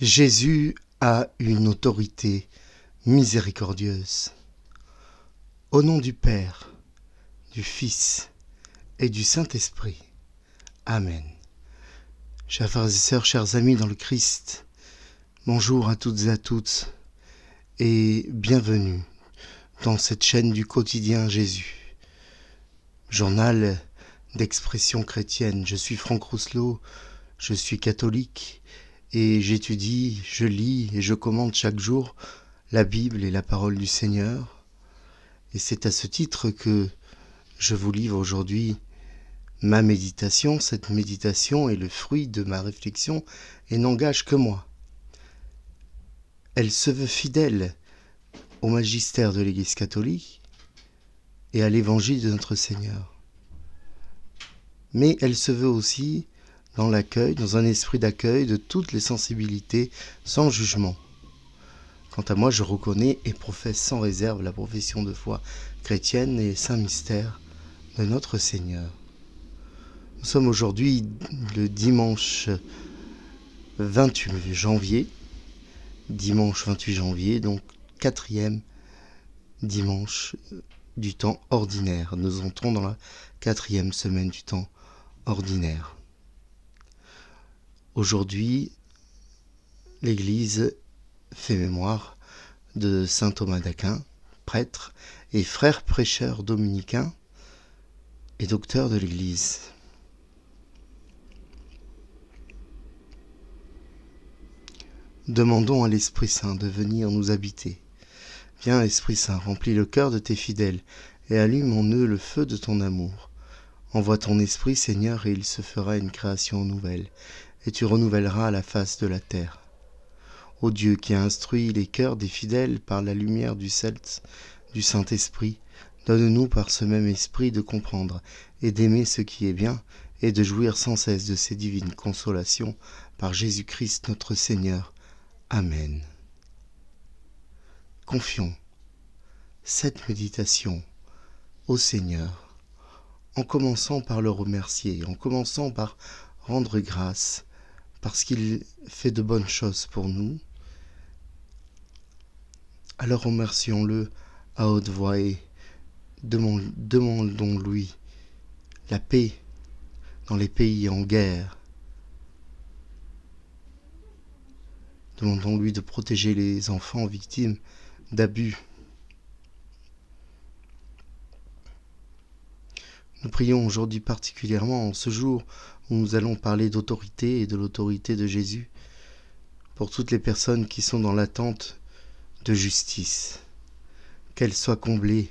Jésus a une autorité miséricordieuse. Au nom du Père, du Fils et du Saint-Esprit. Amen. Chers frères et sœurs, chers amis dans le Christ, bonjour à toutes et à toutes et bienvenue dans cette chaîne du quotidien Jésus. Journal d'expression chrétienne. Je suis Franck Rousselot, je suis catholique et j'étudie, je lis et je commente chaque jour la Bible et la parole du Seigneur. Et c'est à ce titre que je vous livre aujourd'hui ma méditation. Cette méditation est le fruit de ma réflexion et n'engage que moi. Elle se veut fidèle au magistère de l'Église catholique et à l'évangile de notre Seigneur. Mais elle se veut aussi dans un esprit d'accueil de toutes les sensibilités, sans jugement. Quant à moi, je reconnais et professe sans réserve la profession de foi chrétienne et les saints mystères de notre Seigneur. Nous sommes aujourd'hui le dimanche 28 janvier, donc 4e dimanche du temps ordinaire. Nous entrons dans la 4e semaine du temps ordinaire. Aujourd'hui, l'Église fait mémoire de saint Thomas d'Aquin, prêtre et frère prêcheur dominicain et docteur de l'Église. Demandons à l'Esprit Saint de venir nous habiter. Viens, Esprit Saint, remplis le cœur de tes fidèles et allume en eux le feu de ton amour. Envoie ton Esprit, Seigneur, et il se fera une création nouvelle, et tu renouvelleras la face de la terre. Ô Dieu qui a instruit les cœurs des fidèles par la lumière du Saint-Esprit, donne-nous par ce même esprit de comprendre et d'aimer ce qui est bien et de jouir sans cesse de ces divines consolations par Jésus-Christ notre Seigneur. Amen. Confions cette méditation au Seigneur en commençant par le remercier, en commençant par rendre grâce parce qu'il fait de bonnes choses pour nous. Alors remercions-le à haute voix et demandons-lui la paix dans les pays en guerre. Demandons-lui de protéger les enfants victimes d'abus. Nous prions aujourd'hui particulièrement en ce jour où nous allons parler d'autorité et de l'autorité de Jésus pour toutes les personnes qui sont dans l'attente de justice, qu'elles soient comblées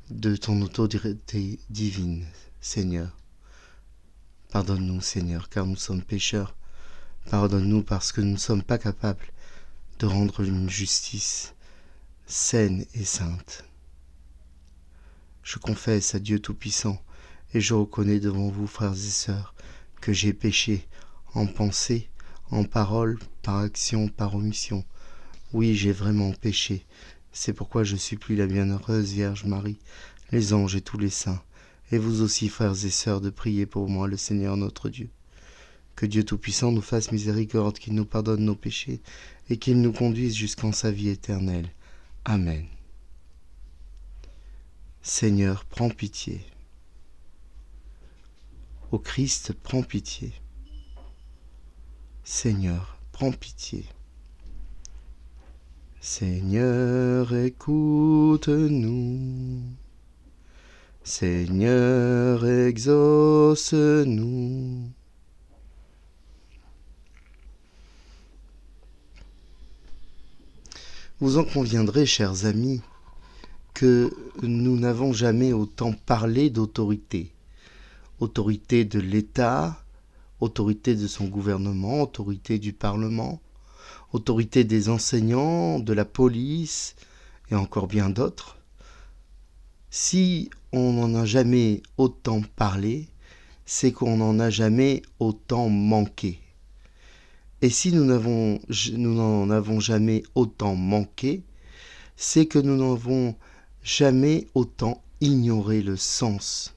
de ton autorité divine, Seigneur. Pardonne-nous, Seigneur, car nous sommes pécheurs. Pardonne-nous parce que nous ne sommes pas capables de rendre une justice saine et sainte. Je confesse à Dieu Tout-Puissant et je reconnais devant vous, frères et sœurs, que j'ai péché en pensée, en parole, par action, par omission. Oui, j'ai vraiment péché. C'est pourquoi je supplie la bienheureuse Vierge Marie, les anges et tous les saints, et vous aussi, frères et sœurs, de prier pour moi, le Seigneur notre Dieu. Que Dieu Tout-Puissant nous fasse miséricorde, qu'il nous pardonne nos péchés et qu'il nous conduise jusqu'en sa vie éternelle. Amen. Seigneur, prends pitié. Ô Christ, prends pitié. Seigneur, prends pitié. Seigneur, écoute-nous. Seigneur, exauce-nous. Vous en conviendrez, chers amis, que nous n'avons jamais autant parlé d'autorité. Autorité de l'État, autorité de son gouvernement, autorité du Parlement, autorité des enseignants, de la police et encore bien d'autres. Si on n'en a jamais autant parlé, c'est qu'on n'en a jamais autant manqué. Et si nous n'en avons jamais autant manqué, c'est que nous n'avons jamais autant ignoré le sens.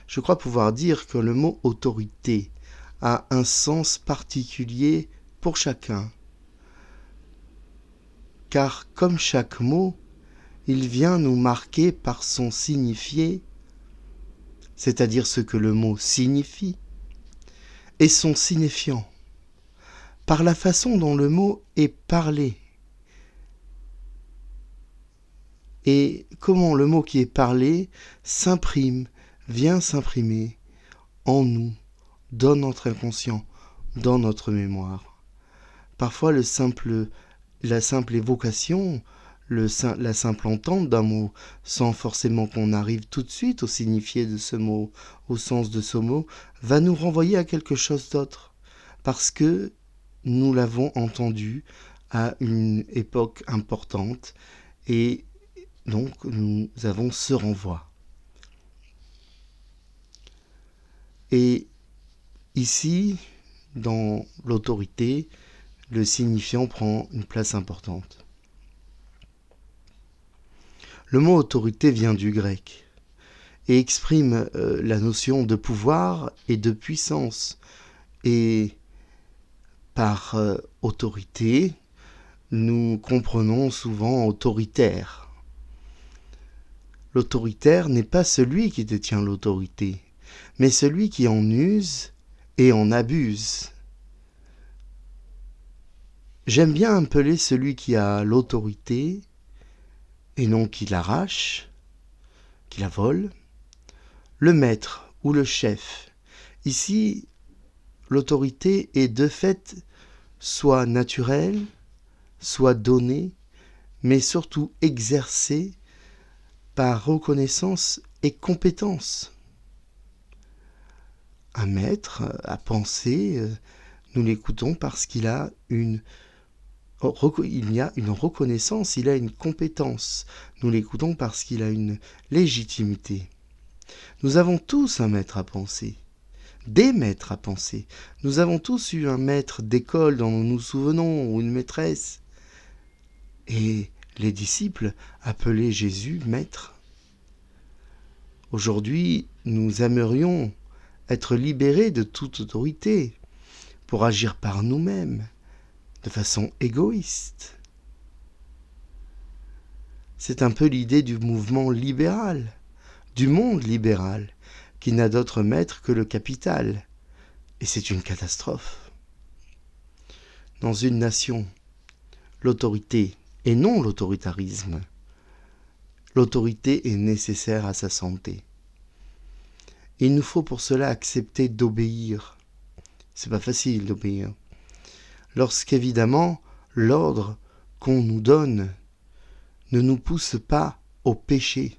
Je crois pouvoir dire que le mot autorité a un sens particulier pour chacun, car comme chaque mot, il vient nous marquer par son signifié, c'est-à-dire ce que le mot signifie, et son signifiant, par la façon dont le mot est parlé, et comment le mot qui est parlé s'imprime, vient s'imprimer en nous, dans notre inconscient, dans notre mémoire. Parfois, la simple évocation, la simple entente d'un mot, sans forcément qu'on arrive tout de suite au signifié de ce mot, au sens de ce mot, va nous renvoyer à quelque chose d'autre, parce que nous l'avons entendu à une époque importante, et donc nous avons ce renvoi. Et ici, dans l'autorité, le signifiant prend une place importante. Le mot autorité vient du grec et exprime la notion de pouvoir et de puissance. Et par autorité, nous comprenons souvent autoritaire. L'autoritaire n'est pas celui qui détient l'autorité, mais celui qui en use et en abuse. J'aime bien appeler celui qui a l'autorité, et non qui l'arrache, qui la vole, le maître ou le chef. Ici, l'autorité est de fait soit naturelle, soit donnée, mais surtout exercée par reconnaissance et compétence. Un maître à penser, nous l'écoutons parce qu'il a il y a une reconnaissance, il a une compétence. Nous l'écoutons parce qu'il a une légitimité. Nous avons tous un maître à penser, des maîtres à penser. Nous avons tous eu un maître d'école dont nous nous souvenons, ou une maîtresse. Et les disciples appelaient Jésus maître. Aujourd'hui, nous aimerions être libérés de toute autorité pour agir par nous-mêmes, de façon égoïste. C'est un peu l'idée du mouvement libéral, du monde libéral, qui n'a d'autre maître que le capital. Et c'est une catastrophe. Dans une nation, l'autorité et non l'autoritarisme, l'autorité est nécessaire à sa santé. Il nous faut pour cela accepter d'obéir. C'est pas facile d'obéir. Lorsqu'évidemment, l'ordre qu'on nous donne ne nous pousse pas au péché.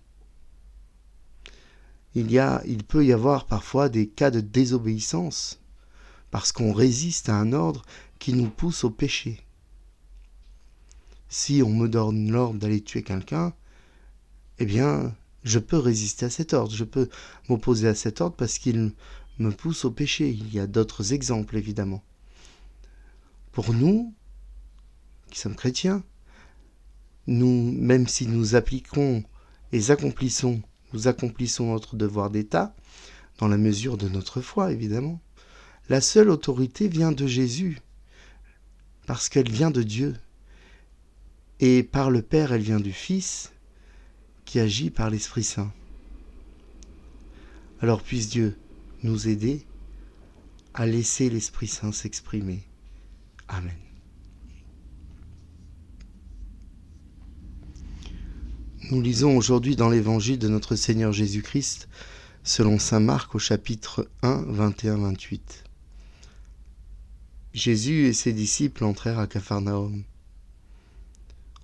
Il peut y avoir parfois des cas de désobéissance, parce qu'on résiste à un ordre qui nous pousse au péché. Si on me donne l'ordre d'aller tuer quelqu'un, eh bien, je peux résister à cet ordre, je peux m'opposer à cet ordre parce qu'il me pousse au péché. Il y a d'autres exemples, évidemment. Pour nous, qui sommes chrétiens, même si nous appliquons et nous accomplissons notre devoir d'État, dans la mesure de notre foi, évidemment, la seule autorité vient de Jésus, parce qu'elle vient de Dieu. Et par le Père, elle vient du Fils, qui agit par l'Esprit Saint. Alors puisse Dieu nous aider à laisser l'Esprit Saint s'exprimer. Amen. Nous lisons aujourd'hui dans l'Évangile de notre Seigneur Jésus-Christ, selon saint Marc au chapitre 1, 21-28. Jésus et ses disciples entrèrent à Capharnaüm.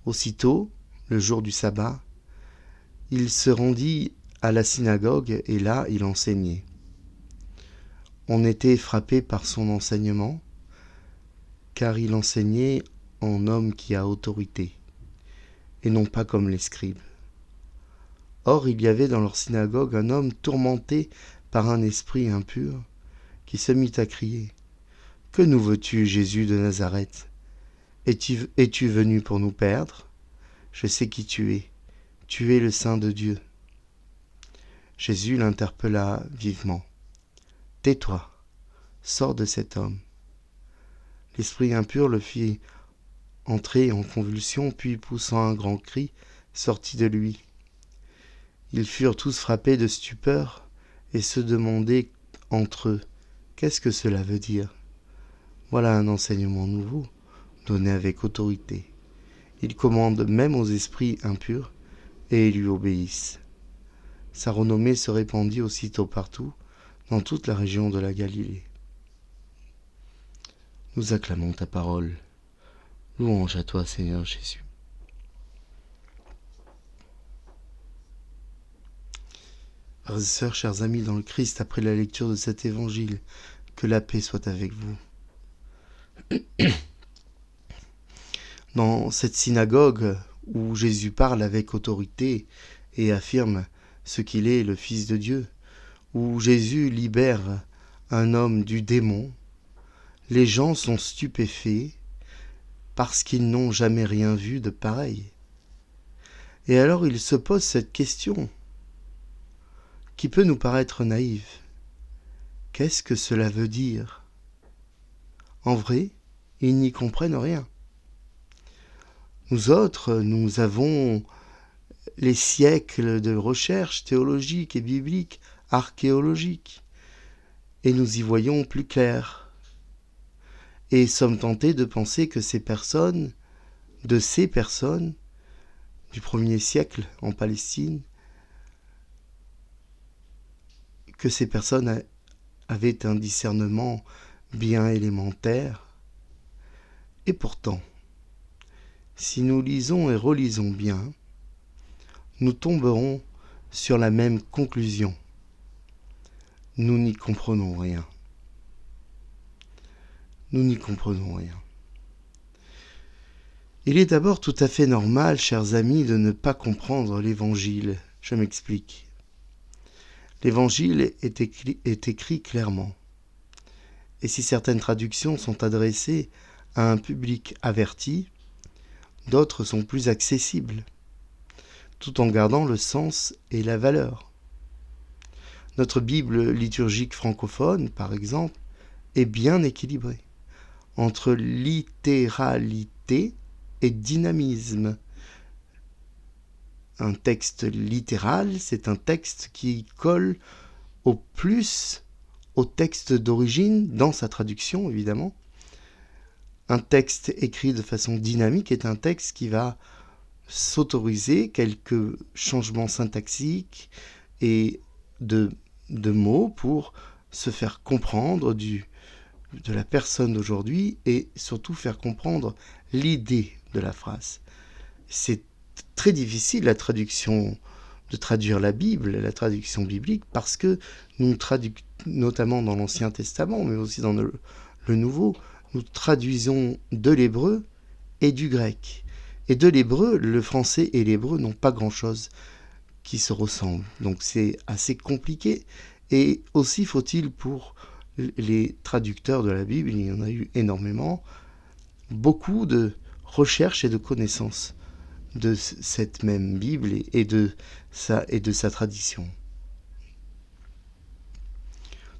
Aussitôt, le jour du sabbat, il se rendit à la synagogue et là il enseignait. On était frappé par son enseignement, car il enseignait en homme qui a autorité, et non pas comme les scribes. Or il y avait dans leur synagogue un homme tourmenté par un esprit impur, qui se mit à crier : « Que nous veux-tu, Jésus de Nazareth ? Es-tu venu pour nous perdre ? Je sais qui tu es le Saint de Dieu. » Jésus l'interpella vivement. « Tais-toi, sors de cet homme. » L'esprit impur le fit entrer en convulsion, puis poussant un grand cri, sortit de lui. Ils furent tous frappés de stupeur et se demandaient entre eux « Qu'est-ce que cela veut dire ?» Voilà un enseignement nouveau, donné avec autorité. Il commande même aux esprits impurs, et ils lui obéissent. Sa renommée se répandit aussitôt partout, dans toute la région de la Galilée. Nous acclamons ta parole. Louange à toi, Seigneur Jésus. Frères et sœurs, chers amis dans le Christ, après la lecture de cet évangile, que la paix soit avec vous. Dans cette synagogue où Jésus parle avec autorité et affirme ce qu'il est, le Fils de Dieu, où Jésus libère un homme du démon, les gens sont stupéfaits parce qu'ils n'ont jamais rien vu de pareil. Et alors ils se posent cette question qui peut nous paraître naïve. Qu'est-ce que cela veut dire ? En vrai, ils n'y comprennent rien. Nous autres, nous avons les siècles de recherche théologique et biblique, archéologique, et nous y voyons plus clair. Et sommes tentés de penser que ces personnes du 1er siècle en Palestine, que ces personnes avaient un discernement bien élémentaire. Et pourtant, si nous lisons et relisons bien, nous tomberons sur la même conclusion. Nous n'y comprenons rien. Nous n'y comprenons rien. Il est d'abord tout à fait normal, chers amis, de ne pas comprendre l'Évangile. Je m'explique. L'Évangile est écrit clairement. Et si certaines traductions sont adressées à un public averti, d'autres sont plus accessibles, tout en gardant le sens et la valeur. Notre Bible liturgique francophone, par exemple, est bien équilibrée entre littéralité et dynamisme. Un texte littéral, c'est un texte qui colle au plus au texte d'origine, dans sa traduction évidemment. Un texte écrit de façon dynamique est un texte qui va s'autoriser quelques changements syntaxiques et de mots pour se faire comprendre de la personne d'aujourd'hui et surtout faire comprendre l'idée de la phrase. C'est très difficile de traduire la Bible, la traduction biblique, parce que nous notamment dans l'Ancien Testament, mais aussi dans le Nouveau, nous traduisons de l'hébreu et du grec. Et de l'hébreu, le français et l'hébreu n'ont pas grand-chose qui se ressemblent. Donc c'est assez compliqué. Et aussi faut-il pour les traducteurs de la Bible, il y en a eu énormément, beaucoup de recherches et de connaissances de cette même Bible et de sa tradition.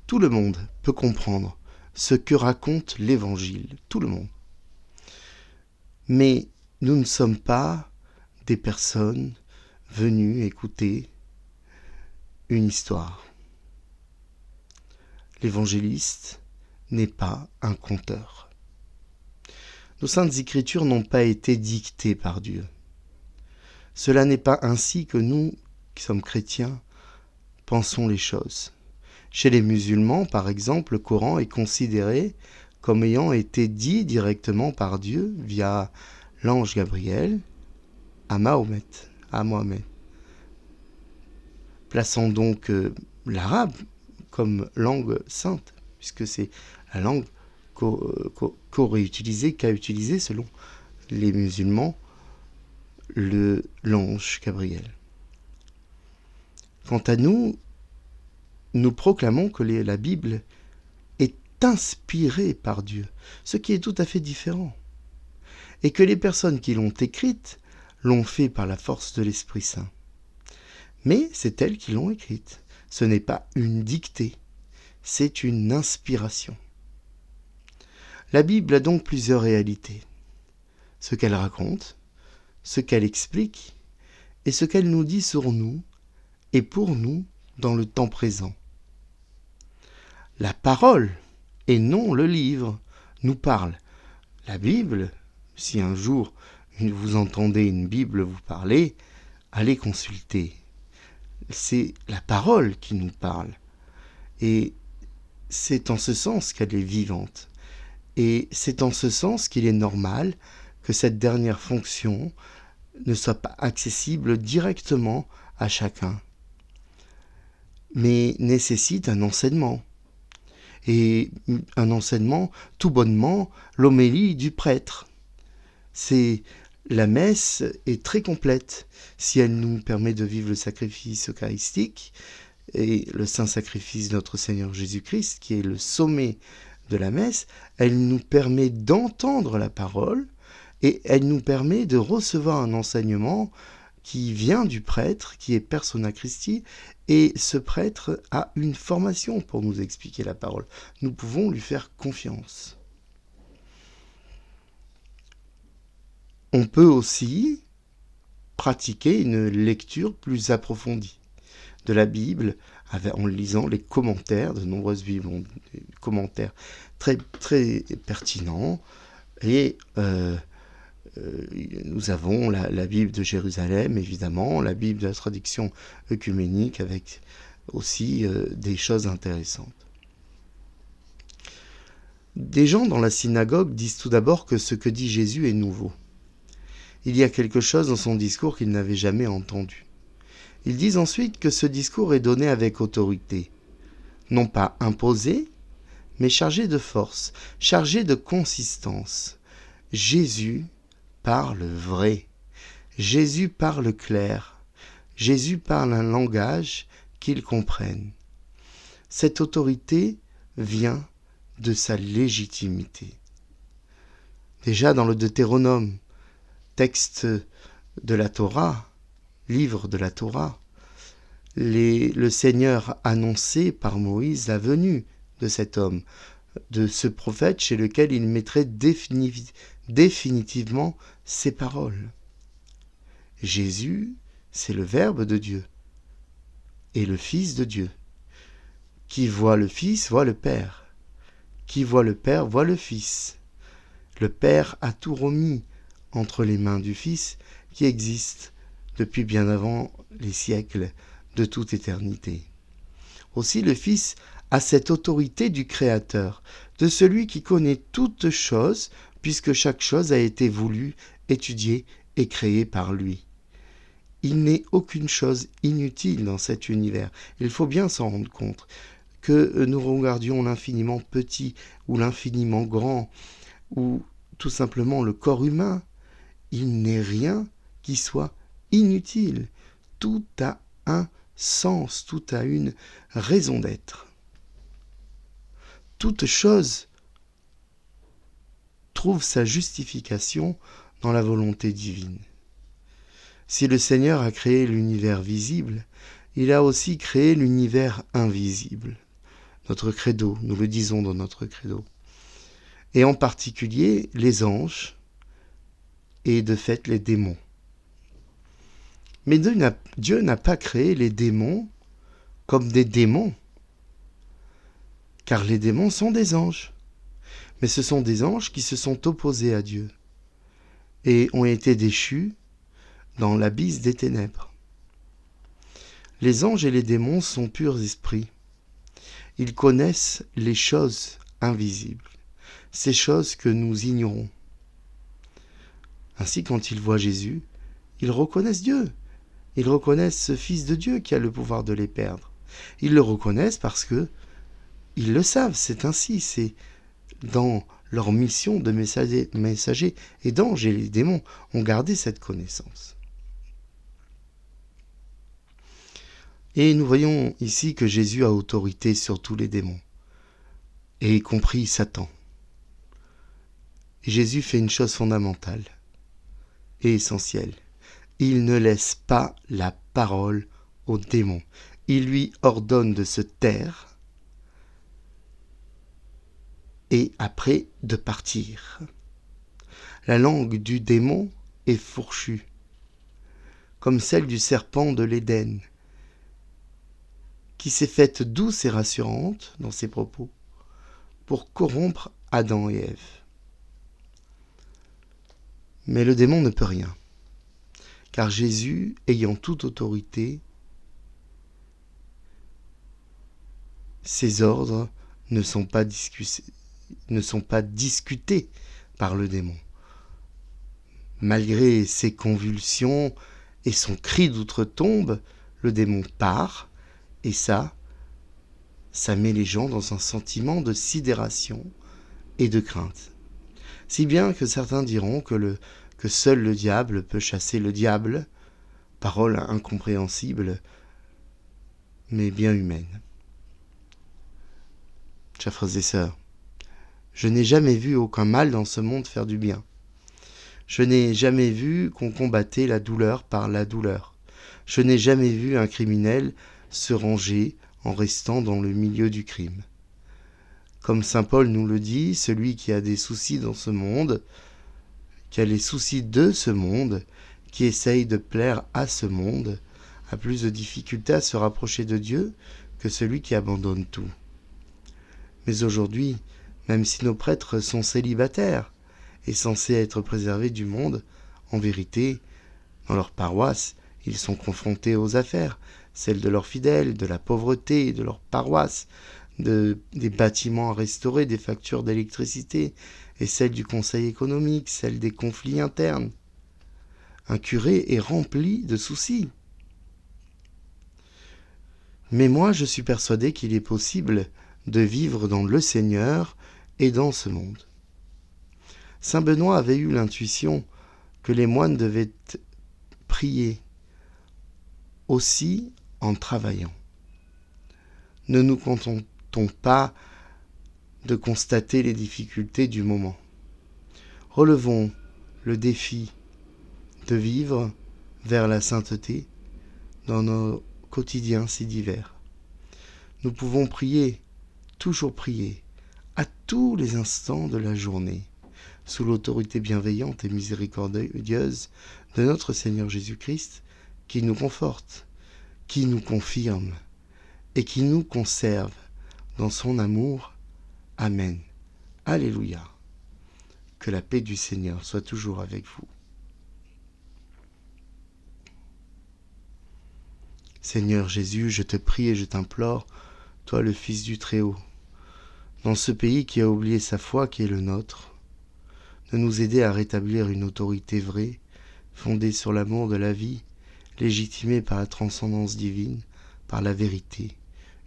Tout le monde peut comprendre ce que raconte l'Évangile, tout le monde. Mais nous ne sommes pas des personnes venues écouter une histoire. L'évangéliste n'est pas un conteur. Nos saintes écritures n'ont pas été dictées par Dieu. Cela n'est pas ainsi que nous, qui sommes chrétiens, pensons les choses. Chez les musulmans, par exemple, le Coran est considéré comme ayant été dit directement par Dieu via l'ange Gabriel à Mohammed. Plaçant donc l'arabe comme langue sainte, puisque c'est la langue qu'a utilisé selon les musulmans l'ange Gabriel. Quant à nous, nous proclamons que la Bible est inspirée par Dieu, ce qui est tout à fait différent, et que les personnes qui l'ont écrite l'ont fait par la force de l'Esprit Saint. Mais c'est elles qui l'ont écrite. Ce n'est pas une dictée, c'est une inspiration. La Bible a donc plusieurs réalités. Ce qu'elle raconte, ce qu'elle explique et ce qu'elle nous dit sur nous et pour nous dans le temps présent. La parole, et non le livre, nous parle. La Bible, si un jour vous entendez une Bible vous parler, allez consulter. C'est la parole qui nous parle. Et c'est en ce sens qu'elle est vivante. Et c'est en ce sens qu'il est normal que cette dernière fonction ne soit pas accessible directement à chacun, mais nécessite un enseignement. Et un enseignement, tout bonnement, l'homélie du prêtre. La messe est très complète si elle nous permet de vivre le sacrifice eucharistique et le saint sacrifice de notre Seigneur Jésus-Christ, qui est le sommet de la messe. Elle nous permet d'entendre la parole et elle nous permet de recevoir un enseignement qui vient du prêtre, qui est persona Christi, et ce prêtre a une formation pour nous expliquer la parole. Nous pouvons lui faire confiance. On peut aussi pratiquer une lecture plus approfondie de la Bible en lisant les commentaires. De nombreuses Bibles ont des commentaires très, très pertinents. Et nous avons la Bible de Jérusalem, évidemment, la Bible de la traduction œcuménique avec aussi des choses intéressantes. Des gens dans la synagogue disent tout d'abord que ce que dit Jésus est nouveau. Il y a quelque chose dans son discours qu'ils n'avaient jamais entendu. Ils disent ensuite que ce discours est donné avec autorité, non pas imposé, mais chargé de force, chargé de consistance. Jésus parle vrai. Jésus parle clair. Jésus parle un langage qu'ils comprennent. Cette autorité vient de sa légitimité. Déjà dans le Deutéronome, texte de la Torah, livre de la Torah, le Seigneur annonçait par Moïse la venue de cet homme, de ce prophète chez lequel il mettrait définitivement ses paroles. Jésus, c'est le Verbe de Dieu et le Fils de Dieu. Qui voit le Fils voit le Père. Qui voit le Père voit le Fils. Le Père a tout remis entre les mains du Fils qui existe depuis bien avant les siècles de toute éternité. Aussi le Fils a cette autorité du Créateur, de celui qui connaît toutes choses, puisque chaque chose a été voulue, étudiée et créée par lui. Il n'est aucune chose inutile dans cet univers. Il faut bien s'en rendre compte. Que nous regardions l'infiniment petit ou l'infiniment grand, ou tout simplement le corps humain, il n'est rien qui soit inutile. Tout a un sens, tout a une raison d'être. Toute chose trouve sa justification dans la volonté divine. Si le Seigneur a créé l'univers visible, il a aussi créé l'univers invisible. Notre credo, nous le disons dans notre credo. Et en particulier les anges et de fait les démons. Mais Dieu n'a pas créé les démons comme des démons, car les démons sont des anges. Mais ce sont des anges qui se sont opposés à Dieu et ont été déchus dans l'abysse des ténèbres. Les anges et les démons sont purs esprits. Ils connaissent les choses invisibles, ces choses que nous ignorons. Ainsi, quand ils voient Jésus, ils reconnaissent Dieu. Ils reconnaissent ce Fils de Dieu qui a le pouvoir de les perdre. Ils le reconnaissent parce que ils le savent, c'est ainsi, c'est dans leur mission de messagers et d'anges, et les démons ont gardé cette connaissance. Et nous voyons ici que Jésus a autorité sur tous les démons, et y compris Satan. Et Jésus fait une chose fondamentale et essentielle. Il ne laisse pas la parole aux démons. Il lui ordonne de se taire et après de partir. La langue du démon est fourchue, comme celle du serpent de l'Éden, qui s'est faite douce et rassurante dans ses propos pour corrompre Adam et Ève. Mais le démon ne peut rien, car Jésus, ayant toute autorité, ses ordres ne sont pas discutés par le démon. Malgré ses convulsions et son cri d'outre-tombe, le démon part, et ça met les gens dans un sentiment de sidération et de crainte. Si bien que certains diront que seul le diable peut chasser le diable, parole incompréhensible, mais bien humaine. Chers frères et sœurs, je n'ai jamais vu aucun mal dans ce monde faire du bien. Je n'ai jamais vu qu'on combattait la douleur par la douleur. Je n'ai jamais vu un criminel se ranger en restant dans le milieu du crime. Comme saint Paul nous le dit, celui qui a des soucis dans ce monde, qui a les soucis de ce monde, qui essaye de plaire à ce monde, a plus de difficultés à se rapprocher de Dieu que celui qui abandonne tout. Mais aujourd'hui, même si nos prêtres sont célibataires et censés être préservés du monde, en vérité, dans leur paroisse, ils sont confrontés aux affaires, celles de leurs fidèles, de la pauvreté de leur paroisse, des bâtiments à restaurer, des factures d'électricité, et celles du conseil économique, celles des conflits internes. Un curé est rempli de soucis. Mais moi, je suis persuadé qu'il est possible de vivre dans le Seigneur et dans ce monde. Saint Benoît avait eu l'intuition que les moines devaient prier aussi en travaillant. Ne nous contentons pas de constater les difficultés du moment. Relevons le défi de vivre vers la sainteté dans nos quotidiens si divers. Nous pouvons prier, toujours prier, à tous les instants de la journée, sous l'autorité bienveillante et miséricordieuse de notre Seigneur Jésus-Christ, qui nous conforte, qui nous confirme et qui nous conserve dans son amour. Amen. Alléluia. Que la paix du Seigneur soit toujours avec vous. Seigneur Jésus, je te prie et je t'implore, toi le Fils du Très-Haut, dans ce pays qui a oublié sa foi qui est le nôtre, de nous aider à rétablir une autorité vraie, fondée sur l'amour de la vie, légitimée par la transcendance divine, par la vérité,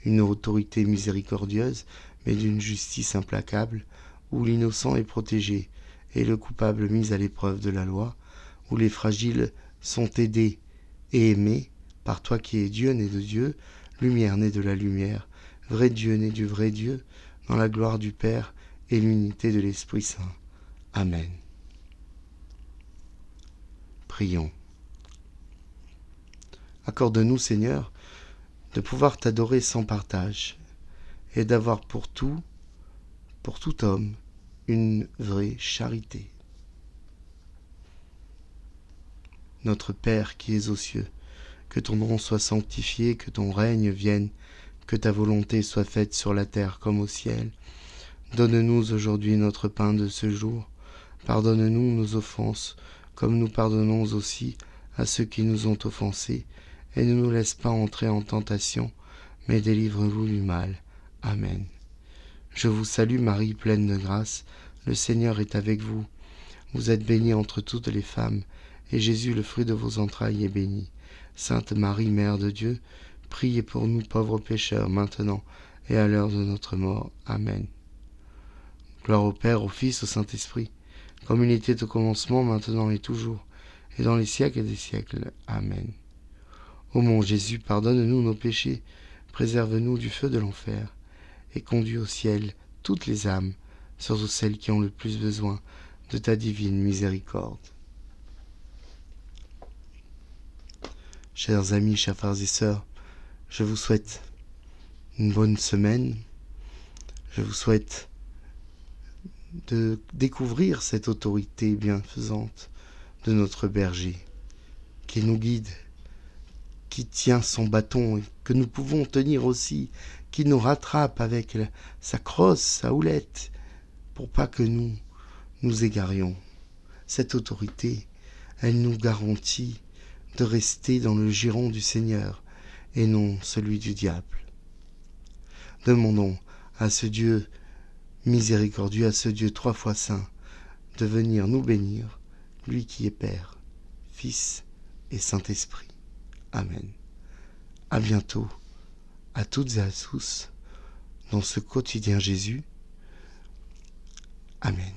une autorité miséricordieuse, mais d'une justice implacable, où l'innocent est protégé et le coupable mis à l'épreuve de la loi, où les fragiles sont aidés et aimés par toi qui es Dieu né de Dieu, lumière née de la lumière, vrai Dieu né du vrai Dieu, dans la gloire du Père et l'unité de l'Esprit Saint. Amen. Prions. Accorde-nous, Seigneur, de pouvoir t'adorer sans partage et d'avoir pour tout homme, une vraie charité. Notre Père qui es aux cieux, que ton nom soit sanctifié, que ton règne vienne, que ta volonté soit faite sur la terre comme au ciel. Donne-nous aujourd'hui notre pain de ce jour. Pardonne-nous nos offenses, comme nous pardonnons aussi à ceux qui nous ont offensés. Et ne nous laisse pas entrer en tentation, mais délivre-nous du mal. Amen. Je vous salue Marie, pleine de grâce, le Seigneur est avec vous. Vous êtes bénie entre toutes les femmes, et Jésus, le fruit de vos entrailles, est béni. Sainte Marie, Mère de Dieu, priez pour nous pauvres pécheurs, maintenant et à l'heure de notre mort. Amen. Gloire au Père, au Fils, au Saint-Esprit, comme il était au commencement, maintenant et toujours, et dans les siècles des siècles. Amen. Ô mon Jésus, pardonne-nous nos péchés, préserve-nous du feu de l'enfer, et conduis au ciel toutes les âmes, surtout celles qui ont le plus besoin de ta divine miséricorde. Chers amis, chers frères et sœurs, je vous souhaite une bonne semaine. Je vous souhaite de découvrir cette autorité bienfaisante de notre berger, qui nous guide, qui tient son bâton et que nous pouvons tenir aussi, qui nous rattrape avec sa crosse, sa houlette, pour pas que nous égarions. Cette autorité, elle nous garantit de rester dans le giron du Seigneur et non celui du diable. Demandons à ce Dieu miséricordieux, à ce Dieu 3 fois saint, de venir nous bénir, lui qui est Père, Fils et Saint-Esprit. Amen. À bientôt, à toutes et à tous, dans ce quotidien Jésus. Amen.